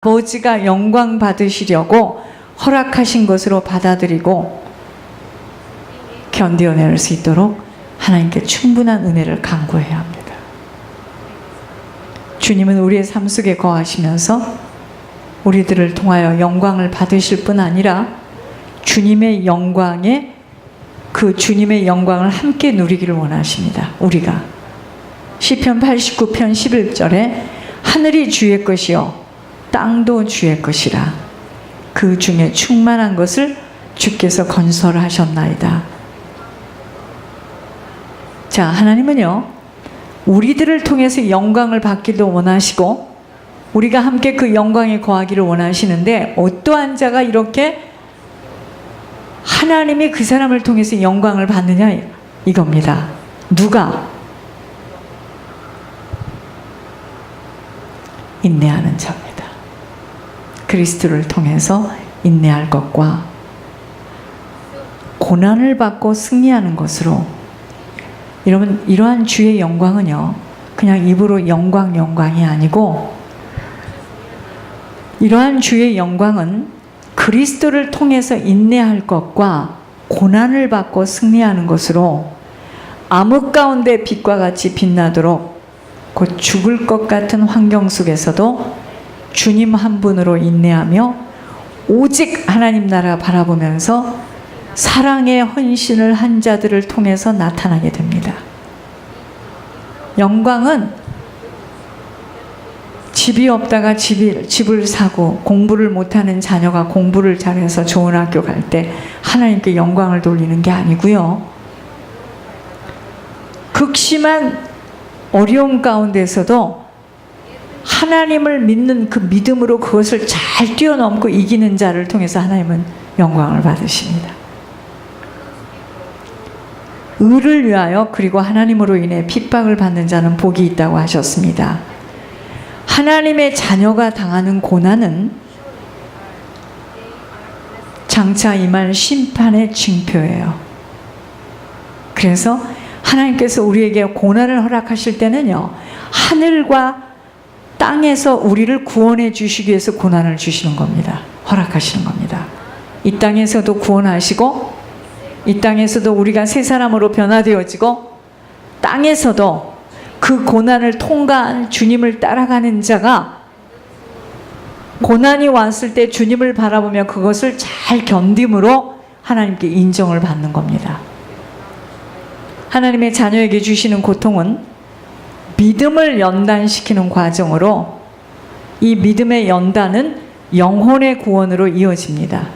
아버지가 영광 받으시려고 허락하신 것으로 받아들이고 견디어낼 수 있도록 하나님께 충분한 은혜를 간구해야 합니다. 주님은 우리의 삶 속에 거하시면서 우리들을 통하여 영광을 받으실 뿐 아니라 주님의 영광에 그 주님의 영광을 함께 누리기를 원하십니다. 우리가 시편 89편 11절에 하늘이 주의 것이요 땅도 주의 것이라 그 중에 충만한 것을 주께서 건설하셨나이다. 자, 하나님은요 우리들을 통해서 영광을 받기도 원하시고 우리가 함께 그 영광에 거하기를 원하시는데, 어떠한 자가 이렇게 하나님이 그 사람을 통해서 영광을 받느냐 이겁니다. 누가? 인내하는 자입니다. 그리스도를 통해서 인내할 것과 고난을 받고 승리하는 것으로. 여러분, 이러한 주의 영광은요 그냥 입으로 영광이 아니고, 이러한 주의 영광은 그리스도를 통해서 인내할 것과 고난을 받고 승리하는 것으로 암흑 가운데 빛과 같이 빛나도록 곧 죽을 것 같은 환경 속에서도 주님 한 분으로 인내하며 오직 하나님 나라 바라보면서 사랑의 헌신을 한 자들을 통해서 나타나게 됩니다. 영광은 집이 없다가 집을 사고 공부를 못하는 자녀가 공부를 잘해서 좋은 학교 갈 때 하나님께 영광을 돌리는 게 아니고요. 극심한 어려움 가운데서도 하나님을 믿는 그 믿음으로 그것을 잘 뛰어넘고 이기는 자를 통해서 하나님은 영광을 받으십니다. 의를 위하여 그리고 하나님으로 인해 핍박을 받는 자는 복이 있다고 하셨습니다. 하나님의 자녀가 당하는 고난은 장차 임할 심판의 징표예요. 그래서 하나님께서 우리에게 고난을 허락하실 때는요 하늘과 땅에서 우리를 구원해 주시기 위해서 고난을 주시는 겁니다. 허락하시는 겁니다. 이 땅에서도 구원하시고 이 땅에서도 우리가 새 사람으로 변화되어지고 땅에서도 그 고난을 통과한 주님을 따라가는 자가 고난이 왔을 때 주님을 바라보며 그것을 잘 견딤으로 하나님께 인정을 받는 겁니다. 하나님의 자녀에게 주시는 고통은 믿음을 연단시키는 과정으로 이 믿음의 연단은 영혼의 구원으로 이어집니다.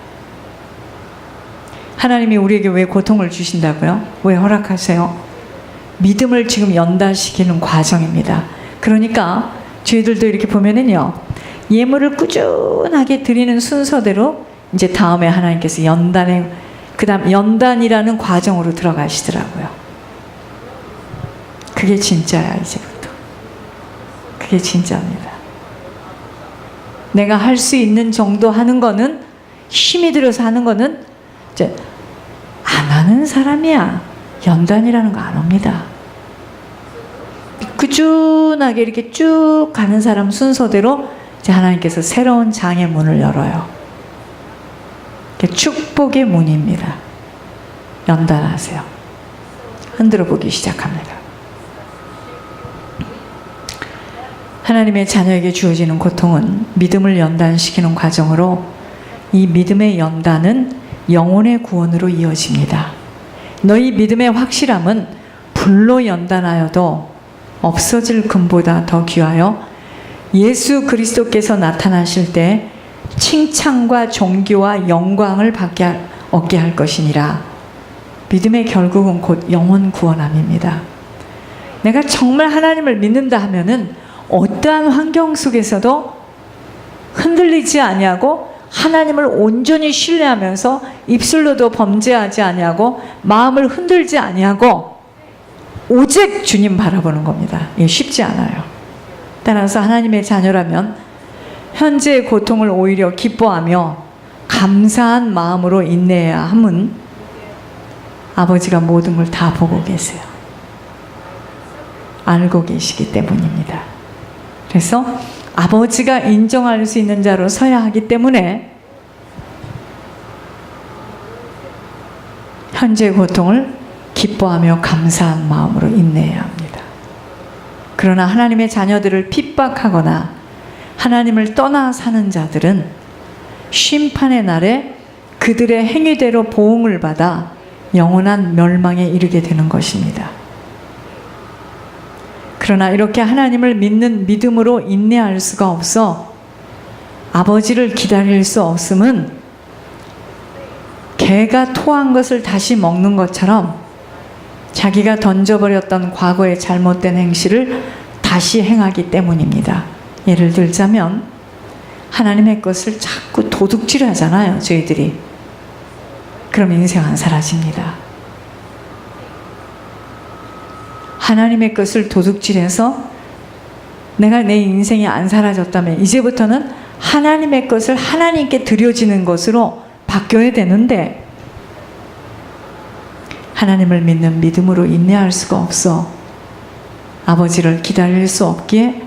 하나님이 우리에게 왜 고통을 주신다고요? 왜 허락하세요? 믿음을 지금 연단시키는 과정입니다. 그러니까 저희들도 이렇게 보면은요 예물을 꾸준하게 드리는 순서대로 이제 다음에 하나님께서 연단에 그 다음 연단이라는 과정으로 들어가시더라고요. 그게 진짜야. 이제부터 그게 진짜입니다. 내가 할 수 있는 정도 하는 거는, 힘이 들어서 하는 거는 이제 안 하는 사람이야 연단이라는 거 안 옵니다. 꾸준하게 이렇게 쭉 가는 사람 순서대로 이제 하나님께서 새로운 장의 문을 열어요. 축복의 문입니다. 연단하세요. 흔들어 보기 시작합니다. 하나님의 자녀에게 주어지는 고통은 믿음을 연단시키는 과정으로 이 믿음의 연단은 영혼의 구원으로 이어집니다. 너희 믿음의 확실함은 불로 연단하여도 없어질 금보다 더 귀하여 예수 그리스도께서 나타나실 때 칭찬과 존귀와 영광을 얻게 할 것이니라. 믿음의 결국은 곧 영혼 구원함입니다. 내가 정말 하나님을 믿는다 하면은 어떠한 환경 속에서도 흔들리지 아니하고 하나님을 온전히 신뢰하면서 입술로도 범죄하지 아니하고 마음을 흔들지 아니하고 오직 주님 바라보는 겁니다. 이게 쉽지 않아요. 따라서 하나님의 자녀라면 현재의 고통을 오히려 기뻐하며 감사한 마음으로 인내해야 함은 아버지가 모든 걸 다 보고 계세요. 알고 계시기 때문입니다. 그래서 아버지가 인정할 수 있는 자로 서야 하기 때문에 현재의 고통을 기뻐하며 감사한 마음으로 인내해야 합니다. 그러나 하나님의 자녀들을 핍박하거나 하나님을 떠나 사는 자들은 심판의 날에 그들의 행위대로 보응을 받아 영원한 멸망에 이르게 되는 것입니다. 그러나 이렇게 하나님을 믿는 믿음으로 인내할 수가 없어 아버지를 기다릴 수 없음은 개가 토한 것을 다시 먹는 것처럼 자기가 던져버렸던 과거의 잘못된 행실을 다시 행하기 때문입니다. 예를 들자면 하나님의 것을 자꾸 도둑질 하잖아요, 저희들이. 그럼 인생은 사라집니다. 하나님의 것을 도둑질해서 내가 내 인생이 안 사라졌다면 이제부터는 하나님의 것을 하나님께 드려지는 것으로 바뀌어야 되는데 하나님을 믿는 믿음으로 인내할 수가 없어 아버지를 기다릴 수 없기에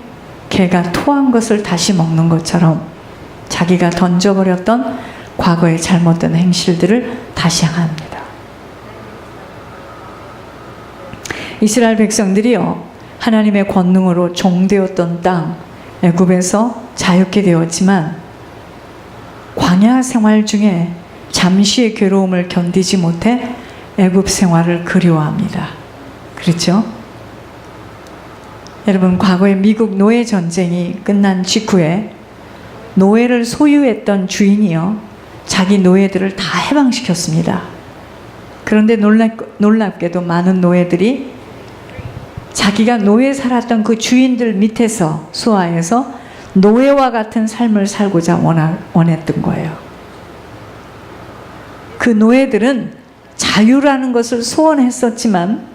개가 토한 것을 다시 먹는 것처럼 자기가 던져버렸던 과거의 잘못된 행실들을 다시 행합니다. 이스라엘 백성들이요, 하나님의 권능으로 종되었던 땅 애굽에서 자유케 되었지만 광야 생활 중에 잠시의 괴로움을 견디지 못해 애굽 생활을 그리워합니다. 그렇죠? 여러분, 과거에 미국 노예 전쟁이 끝난 직후에 노예를 소유했던 주인이요, 자기 노예들을 다 해방시켰습니다. 그런데 놀랍게도 많은 노예들이 자기가 노예 살았던 그 주인들 밑에서 수하에서 노예와 같은 삶을 살고자 원했던 거예요. 그 노예들은 자유라는 것을 소원했었지만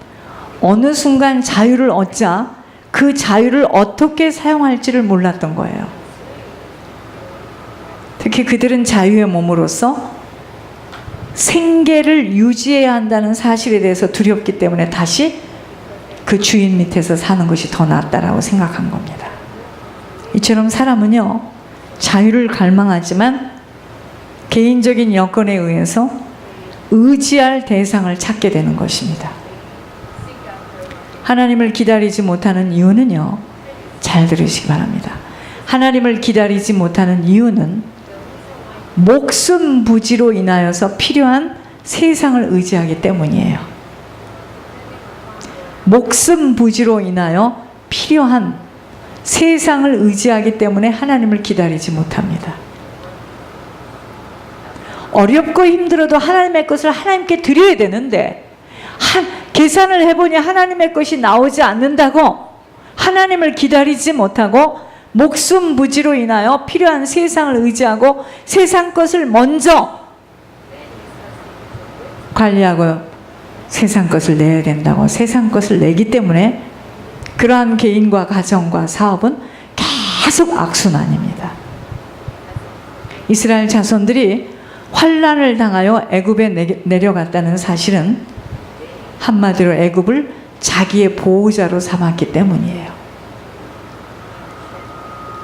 어느 순간 자유를 얻자 그 자유를 어떻게 사용할지를 몰랐던 거예요. 특히 그들은 자유의 몸으로서 생계를 유지해야 한다는 사실에 대해서 두렵기 때문에 다시 그 주인 밑에서 사는 것이 더 낫다라고 생각한 겁니다. 이처럼 사람은요, 자유를 갈망하지만 개인적인 여건에 의해서 의지할 대상을 찾게 되는 것입니다. 하나님을 기다리지 못하는 이유는요, 잘 들으시기 바랍니다. 하나님을 기다리지 못하는 이유는 목숨 부지로 인하여서 필요한 세상을 의지하기 때문이에요. 목숨 부지로 인하여 필요한 세상을 의지하기 때문에 하나님을 기다리지 못합니다. 어렵고 힘들어도 하나님의 것을 하나님께 드려야 되는데 계산을 해보니 하나님의 것이 나오지 않는다고 하나님을 기다리지 못하고 목숨 부지로 인하여 필요한 세상을 의지하고 세상 것을 먼저 관리하고 세상 것을 내야 된다고 세상 것을 내기 때문에 그러한 개인과 가정과 사업은 계속 악순환입니다. 이스라엘 자손들이 환난을 당하여 애굽에 내려갔다는 사실은 한마디로 애굽을 자기의 보호자로 삼았기 때문이에요.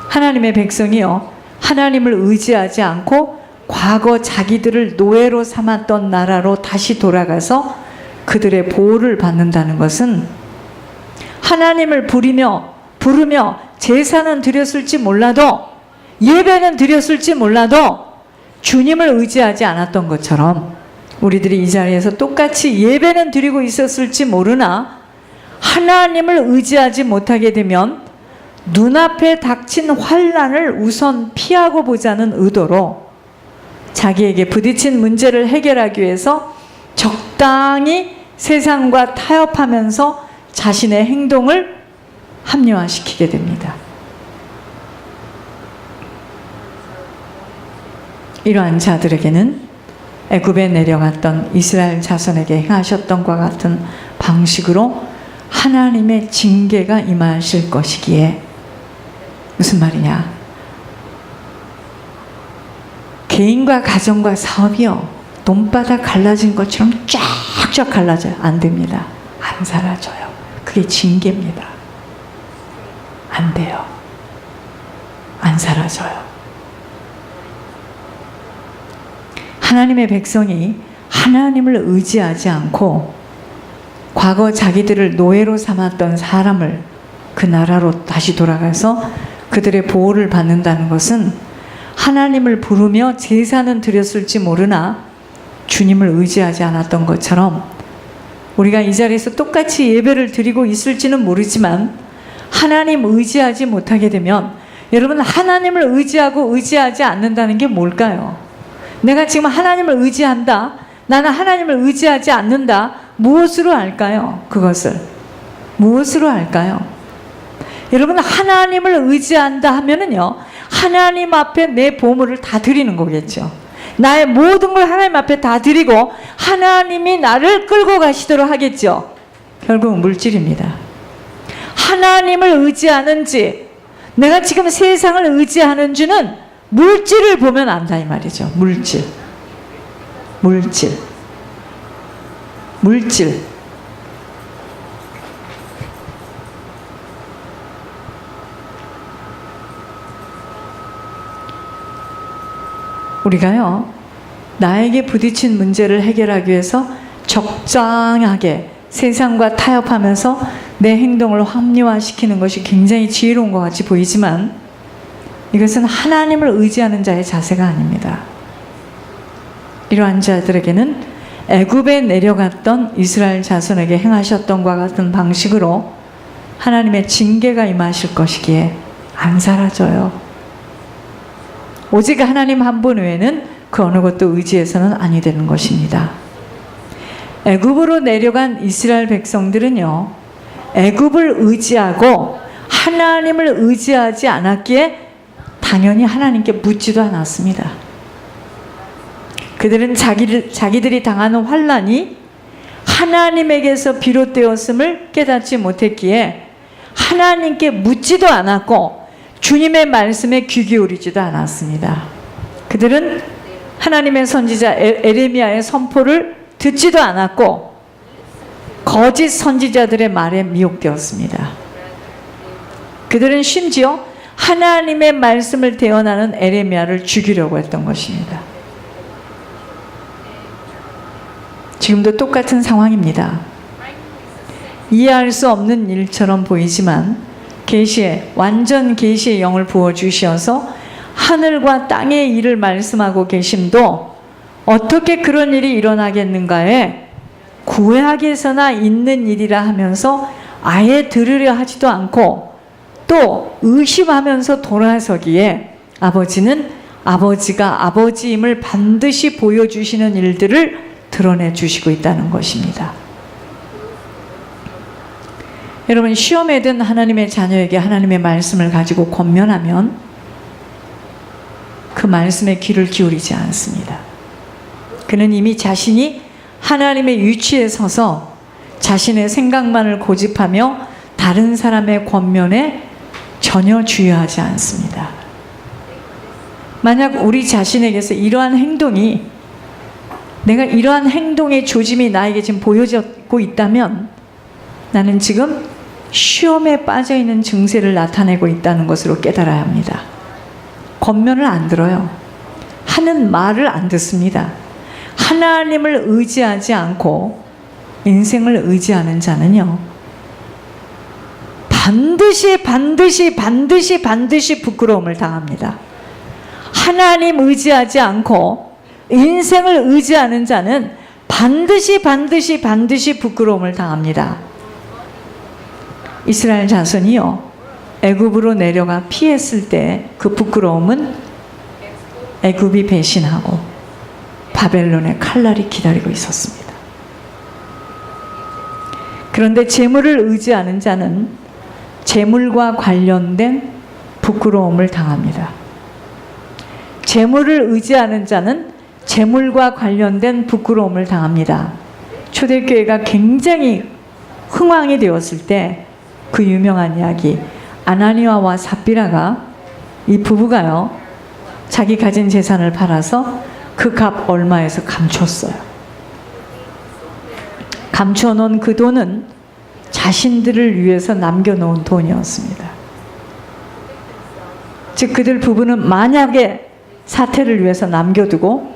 하나님의 백성이요, 하나님을 의지하지 않고 과거 자기들을 노예로 삼았던 나라로 다시 돌아가서 그들의 보호를 받는다는 것은 하나님을 부르며 제사는 드렸을지 몰라도 예배는 드렸을지 몰라도 주님을 의지하지 않았던 것처럼 우리들이 이 자리에서 똑같이 예배는 드리고 있었을지 모르나 하나님을 의지하지 못하게 되면 눈앞에 닥친 환난을 우선 피하고 보자는 의도로 자기에게 부딪힌 문제를 해결하기 위해서 적당히 세상과 타협하면서 자신의 행동을 합리화시키게 됩니다. 이러한 자들에게는 애굽에 내려갔던 이스라엘 자손에게 행하셨던 것과 같은 방식으로 하나님의 징계가 임하실 것이기에, 무슨 말이냐, 개인과 가정과 사업이요, 돈바닥 갈라진 것처럼 쫙쫙 갈라져요. 안 됩니다. 안 사라져요. 그게 징계입니다. 안 돼요. 사라져요. 하나님의 백성이 하나님을 의지하지 않고 과거 자기들을 노예로 삼았던 사람을 그 나라로 다시 돌아가서 그들의 보호를 받는다는 것은 하나님을 부르며 제사는 드렸을지 모르나 주님을 의지하지 않았던 것처럼 우리가 이 자리에서 똑같이 예배를 드리고 있을지는 모르지만 하나님 의지하지 못하게 되면 여러분, 하나님을 의지하고 의지하지 않는다는 게 뭘까요? 내가 지금 하나님을 의지한다, 나는 하나님을 의지하지 않는다, 무엇으로 할까요? 그것을 무엇으로 할까요? 여러분, 하나님을 의지한다 하면은요, 하나님 앞에 내 보물을 다 드리는 거겠죠. 나의 모든 걸 하나님 앞에 다 드리고 하나님이 나를 끌고 가시도록 하겠죠. 결국 물질입니다. 하나님을 의지하는지 내가 지금 세상을 의지하는지는 물질을 보면 안다 이 말이죠. 물질. 우리가요, 나에게 부딪힌 문제를 해결하기 위해서 적당하게 세상과 타협하면서 내 행동을 합리화시키는 것이 굉장히 지혜로운 것 같이 보이지만 이것은 하나님을 의지하는 자의 자세가 아닙니다. 이러한 자들에게는 애굽에 내려갔던 이스라엘 자손에게 행하셨던 것과 같은 방식으로 하나님의 징계가 임하실 것이기에 안 사라져요. 오직 하나님 한 분 외에는 그 어느 것도 의지해서는 아니 되는 것입니다. 애굽으로 내려간 이스라엘 백성들은요, 애굽을 의지하고 하나님을 의지하지 않았기에 당연히 하나님께 묻지도 않았습니다. 그들은 자기들이 당하는 환난이 하나님에게서 비롯되었음을 깨닫지 못했기에 하나님께 묻지도 않았고 주님의 말씀에 귀 기울이지도 않았습니다. 그들은 하나님의 선지자 에레미야의 선포를 듣지도 않았고 거짓 선지자들의 말에 미혹되었습니다. 그들은 심지어 하나님의 말씀을 대언하는 에레미야를 죽이려고 했던 것입니다. 지금도 똑같은 상황입니다. 이해할 수 없는 일처럼 보이지만 완전 계시의 영을 부어주셔서 하늘과 땅의 일을 말씀하고 계심도 어떻게 그런 일이 일어나겠는가에 구약에서나 있는 일이라 하면서 아예 들으려 하지도 않고 또 의심하면서 돌아서기에 아버지는 아버지가 아버지임을 반드시 보여주시는 일들을 드러내 주시고 있다는 것입니다. 여러분, 시험에 든 하나님의 자녀에게 하나님의 말씀을 가지고 권면하면 그 말씀에 귀를 기울이지 않습니다. 그는 이미 자신이 하나님의 위치에 서서 자신의 생각만을 고집하며 다른 사람의 권면에 전혀 주의하지 않습니다. 만약 우리 자신에게서 이러한 행동이, 내가 이러한 행동의 조짐이 나에게 지금 보여지고 있다면 나는 지금 시험에 빠져있는 증세를 나타내고 있다는 것으로 깨달아야 합니다. 권면을 안 들어요. 하는 말을 안 듣습니다. 하나님을 의지하지 않고 인생을 의지하는 자는요, 반드시 부끄러움을 당합니다. 하나님 의지하지 않고 인생을 의지하는 자는 반드시 부끄러움을 당합니다. 이스라엘 자손이요, 애굽으로 내려가 피했을 때 그 부끄러움은 애굽이 배신하고 바벨론의 칼날이 기다리고 있었습니다. 그런데 재물을 의지하는 자는 재물과 관련된 부끄러움을 당합니다. 재물을 의지하는 자는 재물과 관련된 부끄러움을 당합니다. 초대교회가 굉장히 흥왕이 되었을 때 그 유명한 이야기, 아나니아와 삽비라가, 이 부부가요, 자기 가진 재산을 팔아서 그 값 얼마에서 감췄어요. 감춰놓은 그 돈은 자신들을 위해서 남겨놓은 돈이었습니다. 즉 그들 부부는 만약에 사태를 위해서 남겨두고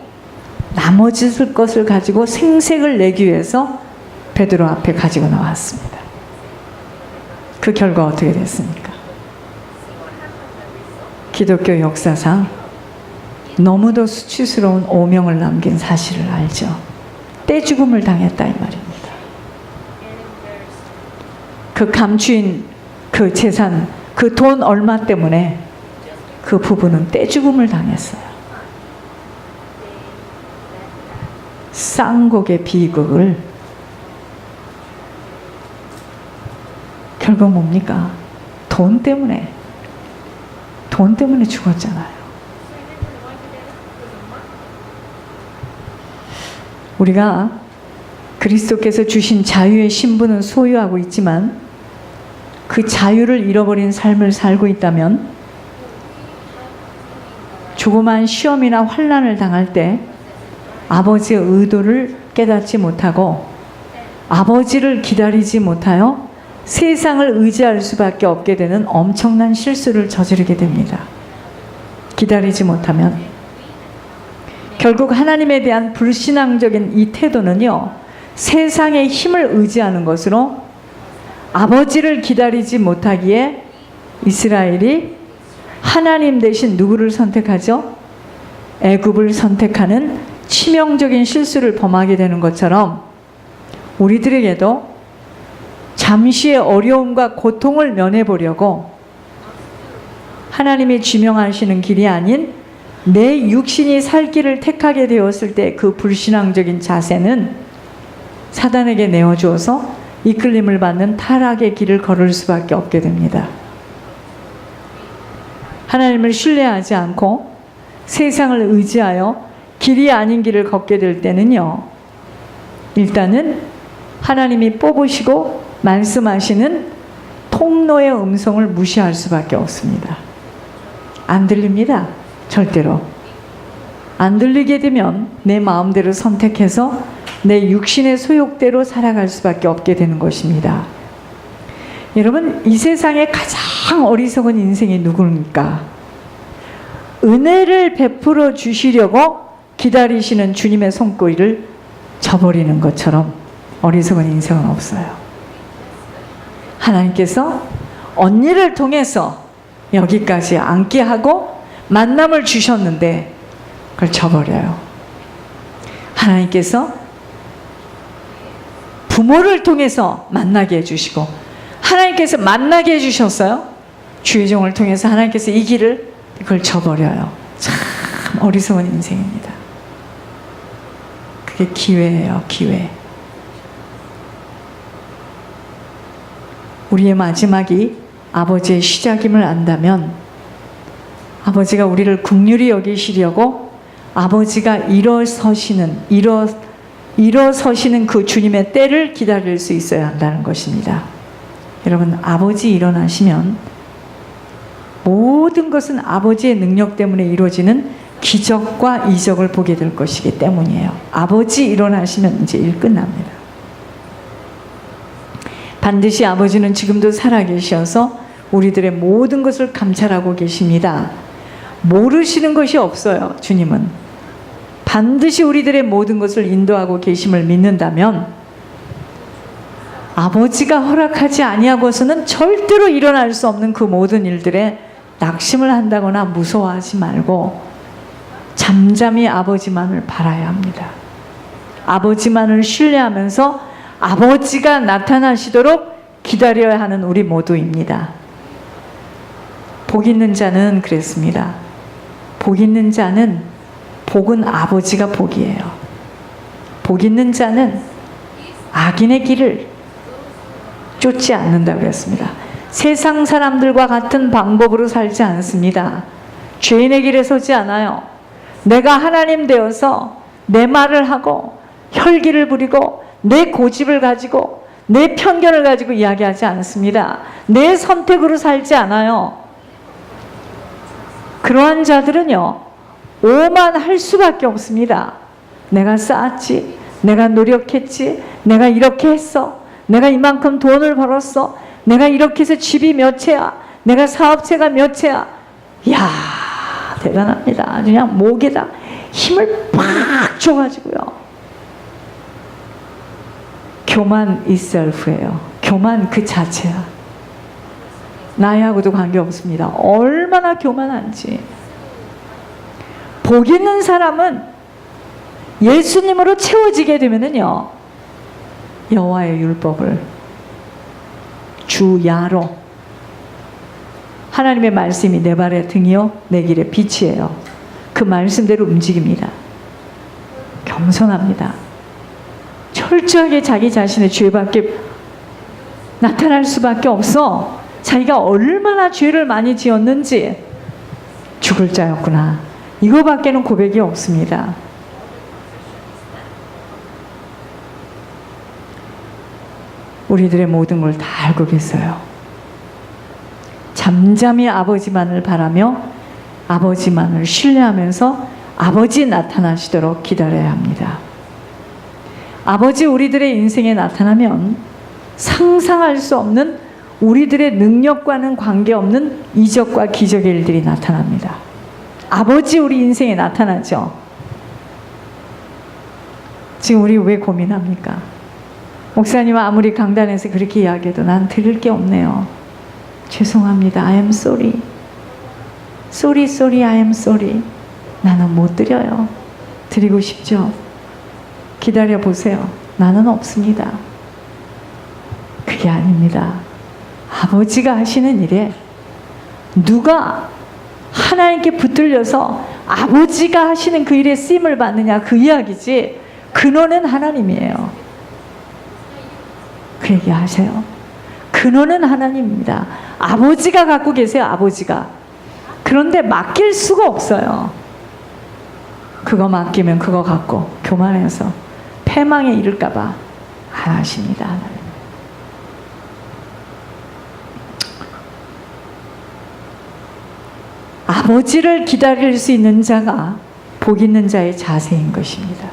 나머지 것을 가지고 생색을 내기 위해서 베드로 앞에 가지고 나왔습니다. 그 결과 어떻게 됐습니까? 기독교 역사상 너무도 수치스러운 오명을 남긴 사실을 알죠. 떼죽음을 당했다 이 말입니다. 그 감추인 그 재산, 그 돈 얼마 때문에 그 부부는 떼죽음을 당했어요. 쌍곡의 비극을 결국 뭡니까? 돈 때문에 죽었잖아요. 우리가 그리스도께서 주신 자유의 신분은 소유하고 있지만 그 자유를 잃어버린 삶을 살고 있다면 조그만 시험이나 환난을 당할 때 아버지의 의도를 깨닫지 못하고 아버지를 기다리지 못하여 세상을 의지할 수밖에 없게 되는 엄청난 실수를 저지르게 됩니다. 기다리지 못하면 결국 하나님에 대한 불신앙적인 이 태도는요, 세상의 힘을 의지하는 것으로 아버지를 기다리지 못하기에 이스라엘이 하나님 대신 누구를 선택하죠? 애굽을 선택하는 치명적인 실수를 범하게 되는 것처럼 우리들에게도 잠시의 어려움과 고통을 면해보려고 하나님이 지명하시는 길이 아닌 내 육신이 살 길을 택하게 되었을 때 그 불신앙적인 자세는 사단에게 내어주어서 이끌림을 받는 타락의 길을 걸을 수밖에 없게 됩니다. 하나님을 신뢰하지 않고 세상을 의지하여 길이 아닌 길을 걷게 될 때는요, 일단은 하나님이 뽑으시고 말씀하시는 통로의 음성을 무시할 수밖에 없습니다. 안 들립니다. 절대로. 안 들리게 되면 내 마음대로 선택해서 내 육신의 소욕대로 살아갈 수밖에 없게 되는 것입니다. 여러분, 이 세상에 가장 어리석은 인생이 누구입니까? 은혜를 베풀어 주시려고 기다리시는 주님의 손꼬리를 저버리는 것처럼 어리석은 인생은 없어요. 하나님께서 언니를 통해서 여기까지 앉게 하고 만남을 주셨는데 그걸 저버려요. 하나님께서 부모를 통해서 만나게 해주시고 하나님께서 만나게 해주셨어요. 주의 종을 통해서 하나님께서 이 길을 그걸 저버려요. 참 어리석은 인생입니다. 그게 기회예요. 기회. 우리의 마지막이 아버지의 시작임을 안다면 아버지가 우리를 긍휼히 여기시려고 아버지가 일어서시는 그 주님의 때를 기다릴 수 있어야 한다는 것입니다. 여러분, 아버지 일어나시면 모든 것은 아버지의 능력 때문에 이루어지는 기적과 이적을 보게 될 것이기 때문이에요. 아버지 일어나시면 이제 일 끝납니다. 반드시 아버지는 지금도 살아계셔서 우리들의 모든 것을 감찰하고 계십니다. 모르시는 것이 없어요. 주님은 반드시 우리들의 모든 것을 인도하고 계심을 믿는다면 아버지가 허락하지 아니하고서는 절대로 일어날 수 없는 그 모든 일들에 낙심을 한다거나 무서워하지 말고 잠잠히 아버지만을 바라야 합니다. 아버지만을 신뢰하면서 아버지가 나타나시도록 기다려야 하는 우리 모두입니다. 복 있는 자는 그랬습니다. 복 있는 자는 복은 아버지가 복이에요. 복 있는 자는 악인의 길을 쫓지 않는다고 그랬습니다. 세상 사람들과 같은 방법으로 살지 않습니다. 죄인의 길에 서지 않아요. 내가 하나님 되어서 내 말을 하고 혈기를 부리고 내 고집을 가지고 내 편견을 가지고 이야기하지 않습니다. 내 선택으로 살지 않아요. 그러한 자들은요, 오만할 수밖에 없습니다. 내가 쌓았지, 내가 노력했지, 내가 이렇게 했어, 내가 이만큼 돈을 벌었어, 내가 이렇게 해서 집이 몇 채야, 내가 사업체가 몇 채야. 이야, 대단합니다. 그냥 목에다 힘을 팍 줘가지고요. 교만 itself예요. 교만 그 자체야. 나하고도 관계없습니다. 얼마나 교만한지. 복 있는 사람은 예수님으로 채워지게 되면은요, 여호와의 율법을 주야로, 하나님의 말씀이 내 발의 등이요 내 길의 빛이에요. 그 말씀대로 움직입니다. 겸손합니다. 철저하게 자기 자신의 죄밖에 나타날 수밖에 없어. 자기가 얼마나 죄를 많이 지었는지, 죽을 자였구나, 이거밖에는 고백이 없습니다. 우리들의 모든 걸 다 알고 계세요. 잠잠히 아버지만을 바라며 아버지만을 신뢰하면서 아버지 나타나시도록 기다려야 합니다. 아버지 우리들의 인생에 나타나면 상상할 수 없는, 우리들의 능력과는 관계없는 이적과 기적의 일들이 나타납니다. 아버지 우리 인생에 나타나죠. 지금 우리 왜 고민합니까? 목사님은 아무리 강단에서 그렇게 이야기해도 난 드릴 게 없네요. 죄송합니다. I am sorry. Sorry, sorry, I am sorry. 나는 못 드려요. 드리고 싶죠? 기다려 보세요. 나는 없습니다. 그게 아닙니다. 아버지가 하시는 일에 누가 하나님께 붙들려서 아버지가 하시는 그 일에 쓰임을 받느냐, 그 이야기지, 근원은 하나님이에요. 그 얘기 하세요. 근원은 하나님입니다. 아버지가 갖고 계세요. 아버지가. 그런데 맡길 수가 없어요. 그거 맡기면 그거 갖고 교만해서 패망에 이를까 봐 안 하십니다. 하나님. 아버지를 기다릴 수 있는 자가 복 있는 자의 자세인 것입니다.